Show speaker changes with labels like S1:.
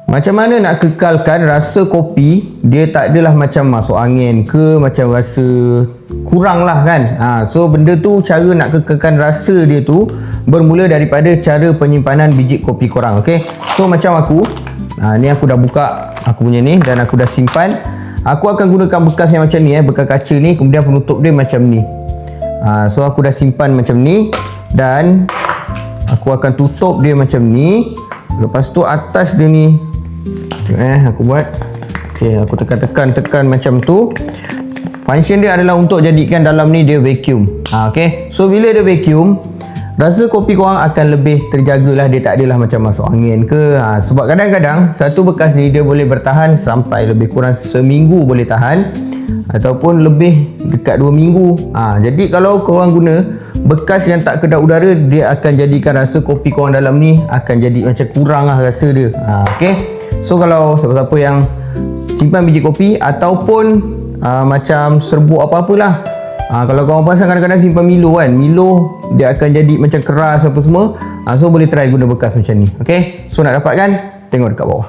S1: Macam mana nak kekalkan rasa kopi dia tak adalah macam masuk angin ke, macam rasa kurang lah kan. So benda tu, cara nak kekalkan rasa dia tu bermula daripada cara penyimpanan biji kopi korang. Okay, so macam aku ni aku dah buka aku punya ni dan aku dah simpan. Aku akan gunakan bekas yang macam ni, bekas kaca ni, kemudian penutup dia macam ni. So aku dah simpan macam ni dan aku akan tutup dia macam ni. Lepas tu atas dia ni aku buat, okay, aku tekan macam tu. Function dia adalah untuk jadikan dalam ni dia vacuum. Okay, so bila dia vacuum, rasa kopi korang akan lebih terjagalah. Dia tak adalah macam masuk angin ke. Sebab kadang-kadang satu bekas ni dia boleh bertahan sampai lebih kurang seminggu boleh tahan, ataupun lebih dekat 2 minggu. Jadi kalau korang guna bekas yang tak kedap udara, dia akan jadikan rasa kopi korang dalam ni akan jadi macam kurang lah rasa dia. Okay, so kalau siapa-siapa yang simpan biji kopi ataupun macam serbuk apa-apalah, kalau korang pasang kadang-kadang simpan Milo kan, Milo dia akan jadi macam keras apa semua. So boleh try guna bekas macam ni. Okay, so nak dapatkan tengok dekat bawah.